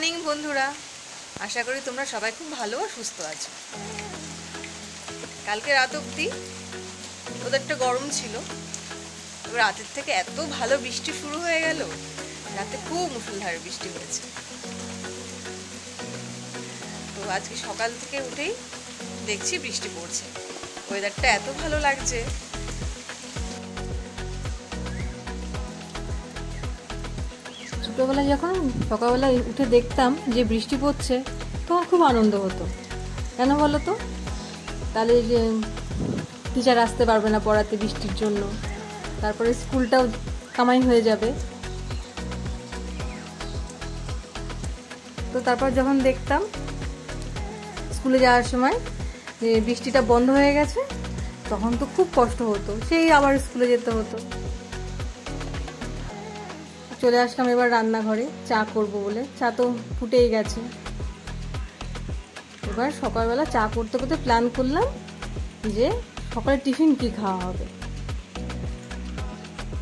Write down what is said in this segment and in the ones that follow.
Morning বন্ধুরা, আশা করি তোমরা সবাই খুব ভালো আর সুস্থ আছো। কালকে রাত অবধি ওদেরটা গরম ছিল, রাতের থেকে এত ভালো বৃষ্টি শুরু হয়ে গেল। রাতে খুব মুষলধারে বৃষ্টি হয়েছে। তো আজকে সকাল থেকে উঠেই দেখছি বৃষ্টি পড়ছে, ওয়েদারটা এত ভালো লাগছে। ছোটোবেলায় যখন সকালবেলায় উঠে দেখতাম যে বৃষ্টি পড়ছে, তখন খুব আনন্দ হতো। কেন বলো তো? তাহলে যে টিচার আসতে পারবে না পড়াতে বৃষ্টির জন্য, তারপরে স্কুলটাও কামাই হয়ে যাবে। তো তারপর যখন দেখতাম স্কুলে যাওয়ার সময় যে বৃষ্টিটা বন্ধ হয়ে গেছে, তখন তো খুব কষ্ট হতো, সেই আবার স্কুলে যেতে হতো। চলে আসলাম এবার রান্নাঘরে চা করব বলে। চা তো ফুটেই গেছে। এবার সকালবেলা চা করতে করতে প্ল্যান করলাম যে সকালে টিফিন কি খাওয়া হবে।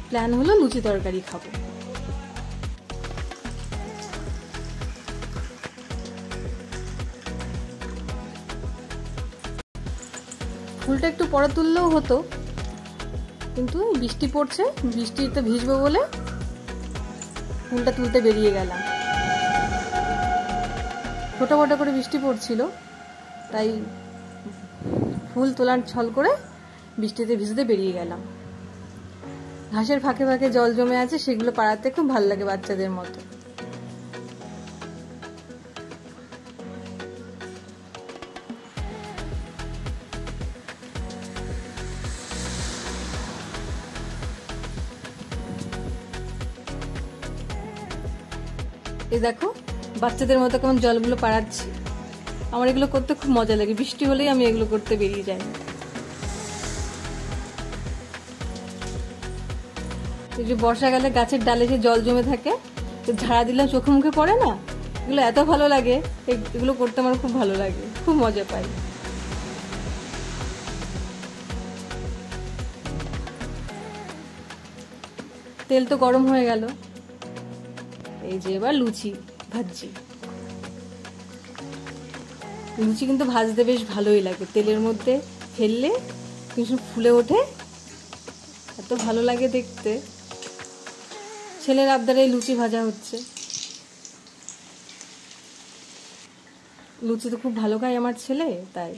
প্ল্যান হলো লুচি তরকারি খাবো। ফুলটা একটু পরে তুললেও হতো, কিন্তু বৃষ্টি পড়ছে, বৃষ্টিতে ভিজবো বলে ফুলটা তুলতে বেরিয়ে গেলাম। ছোটো মোটো করে বৃষ্টি পড়ছিল, তাই ফুল তোলার ছল করে বৃষ্টিতে ভিজতে বেরিয়ে গেলাম। ঘাসের ফাঁকে ফাঁকে জল জমে আছে, সেগুলো পাড়াতে খুব ভালো লাগে বাচ্চাদের মতো। এই দেখো বাচ্চাদের মতো কেমন জলগুলো পাড়াচ্ছি। আমার এগুলো করতে খুব মজা লাগে, বৃষ্টি হলেই আমি এগুলো করতে বেরিয়ে যাই। এই যে বর্ষাকালে গাছের ডালে যে জল জমে থাকে, তো ঝাড়া দিলে চোখে মুখে পড়ে না, এগুলো এত ভালো লাগে। এগুলো করতে আমার খুব ভালো লাগে, খুব মজা পাই। তেল তো গরম হয়ে গেল, এই যে এবার লুচি ভাজছি। লুচি কিন্তু ভাজতে বেশ ভালোই লাগে, তেলের মধ্যে ফেললে কিছু ফুলে ওঠে, এত ভালো লাগে দেখতে। ছেলের আবদারে লুচি ভাজা হচ্ছে। লুচি তো খুব ভালো খায় আমার ছেলে, তাই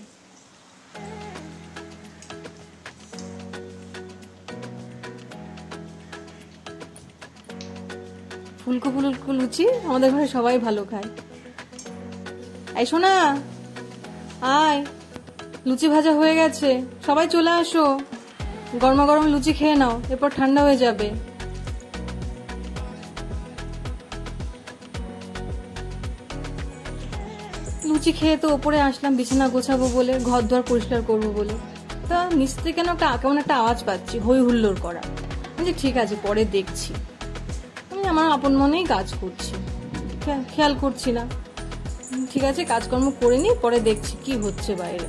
ফুলকো ফুলকো লুচি আমাদের ঘরে সবাই ভালো খায়। এই শোনা, আয়, লুচি ভাজা হয়ে গেছে, সবাই চলে আসো, গরমা গরম লুচি খেয়ে নাও, এরপর ঠান্ডা হয়ে যাবে। লুচি খেয়ে তো ওপরে আসলাম বিছানা গোছাবো বলে, ঘর দুয়ার পরিষ্কার করবো বলে। তা নিচ থেকে কেন কেমন একটা আওয়াজ পাচ্ছি, হই হুল্লোড় করা। যে ঠিক আছে, পরে দেখছি। আমি আমার আপন মনেই কাজ করছি, খেয়াল করছি না। ঠিক আছে, কাজকর্ম করে নি, পরে দেখছি কি হচ্ছে বাইরে।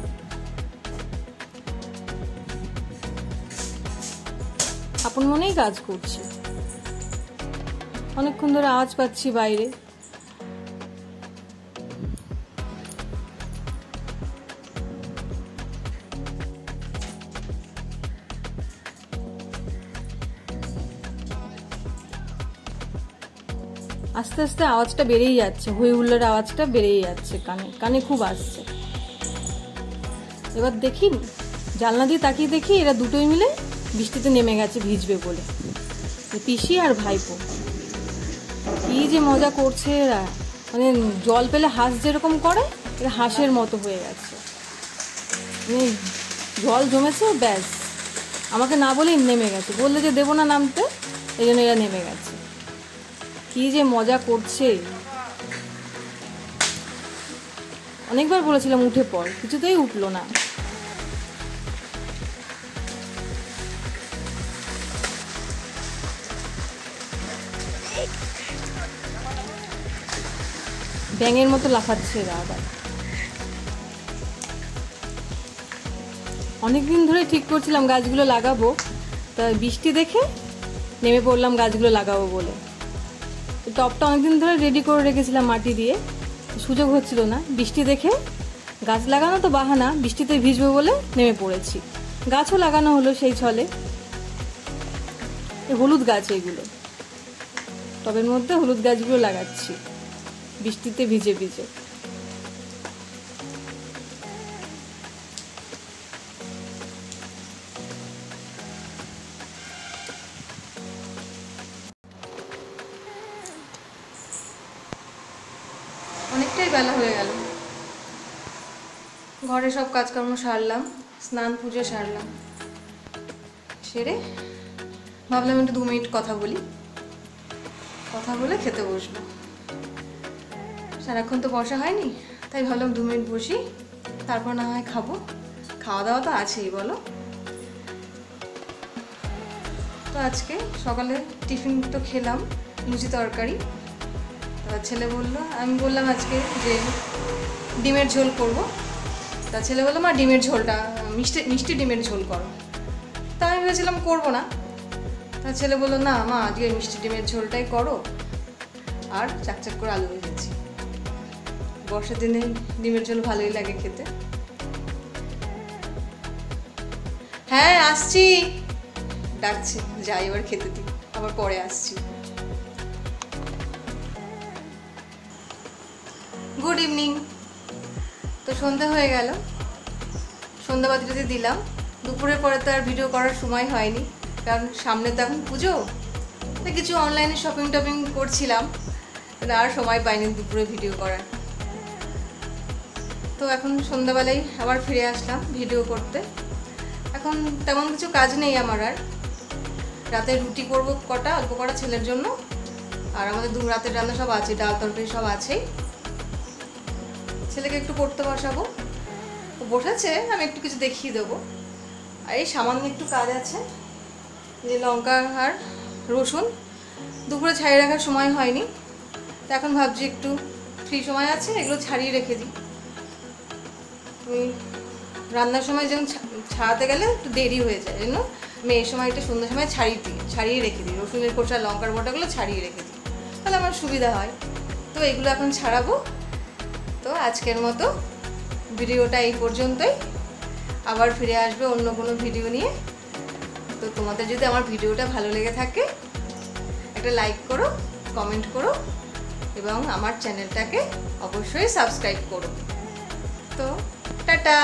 আপন মনেই কাজ করছি। অনেকক্ষণ ধরে আওয়াজ পাচ্ছি বাইরে। আস্তে আস্তে আওয়াজটা বেড়েই যাচ্ছে, হই হুল্লোড়ের আওয়াজটা বেড়েই যাচ্ছে, কানে কানে খুব আসছে। এবার দেখি, জানলা দিয়ে তাকিয়ে দেখি এরা দুটোই মিলে বৃষ্টিতে নেমে গেছে ভিজবে বলে। পিসি আর ভাইপো কি যে মজা করছে এরা, মানে জল পেলে হাঁস যেরকম করে, এরা হাঁসের মতো হয়ে গেছে। মানে জল জমেছে, ব্যাস আমাকে না বলেই নেমে গেছে, বললে যে দেবো না নামতে, এই জন্য এরা নেমে গেছে। কি যে মজা করছে। অনেকবার বলেছিলাম উঠে পড়, কিছুতেই উঠলো না। ব্যাঙের মতো লাফাচ্ছে এরা আবার। অনেকদিন ধরে ঠিক করছিলাম গাছগুলো লাগাবো, তা বৃষ্টি দেখে নেমে পড়লাম গাছগুলো লাগাবো বলে। টবটা অনেকদিন ধরে রেডি করে রেখেছিলাম মাটি দিয়ে, সুযোগ হচ্ছিল না। বৃষ্টি দেখে গাছ লাগানো তো বাহানা, বৃষ্টিতে ভিজবে বলে নেমে পড়েছি। গাছও লাগানো হলো সেই ছলে। হলুদ গাছ এগুলো, টবের মধ্যে হলুদ গাছগুলো লাগাচ্ছি বৃষ্টিতে ভিজে ভিজে। অনেকটাই বেলা হয়ে গেল, ঘরে সব কাজকর্ম সারলাম, স্নান পুজো সারলাম, সেরে ভাবলাম একটু 2 মিনিট কথা বলি, কথা বলে খেতে বসবো। সারাক্ষণ তো বসা হয়নি, তাই ভাবলাম 2 মিনিট বসি, তারপর না হয় খাবো। খাওয়া দাওয়া তো আছেই বলো। তো আজকে সকালে টিফিন তো খেলাম লুচি তরকারি। তা ছেলে বললো, আমি বললাম আজকে যে ডিমের ঝোল করব। তা ছেলে বললো, মা ডিমের ঝোলটা মিষ্টি মিষ্টি ডিমের ঝোল করো। তা আমি ভেবেছিলাম করবো না। তা ছেলে বললো, না মা আজকে মিষ্টি ডিমের ঝোলটাই করো, আর চাকচাক করে আলু ভেজেছি। বর্ষার দিনে ডিমের ঝোল ভালোই লাগে খেতে। হ্যাঁ আসছি, ডাকছে, যাই এবার খেতে দিই, আবার পরে আসছি। Good evening. তো সন্ধ্যা হয়ে গেল, সন্ধ্যাবাতিটাতে দিলাম। দুপুরের পরে তো আর ভিডিও করার সময় হয়নি, কারণ সামনে তো এখন পুজো। তো কিছু অনলাইনে শপিং টপিং করছিলাম, আর সময় পাইনি দুপুরে ভিডিও করার। তো এখন সন্ধ্যাবেলায় আবার ফিরে আসলাম ভিডিও করতে। এখন তেমন কিছু কাজ নেই আমার আর। রাতে রুটি করব কটা, অল্প কটা ছেলের জন্য, আর আমাদের রাতের রান্না সব আছে, ডাল তরকারি সব আছেই। ছেলেকে একটু পড়তে বসাবো, ও বসেছে, আমি একটু কিছু দেখিয়ে দেবো। আর এই সামান্য একটু কাজ আছে, যে লঙ্কা আর রসুন দুপুরে ছাড়িয়ে রাখার সময় হয়নি, তো এখন ভাবছি একটু ফ্রি সময় আছে, এগুলো ছাড়িয়ে রেখে দিই। ওই রান্নার সময় যেমন ছাড়াতে গেলে একটু দেরি হয়ে যায়, জন্য আমি এই সময়টা সন্ধ্যার সময় ছাড়িয়ে রেখে দিই। রসুনের কোটা লঙ্কার বোটাগুলো ছাড়িয়ে রেখে দিই, তাহলে আমার সুবিধা হয়। তো এগুলো এখন ছাড়াবো। তো আজকের মতো ভিডিওটা এই পর্যন্তই, আবার ফিরে আসবে অন্য কোনো ভিডিও নিয়ে। তো তোমাদের যদি আমার ভিডিওটা ভালো লেগে থাকে, একটা লাইক করো, কমেন্ট করো, এবং আমার চ্যানেলটাকে অবশ্যই সাবস্ক্রাইব করো। তো টাটা।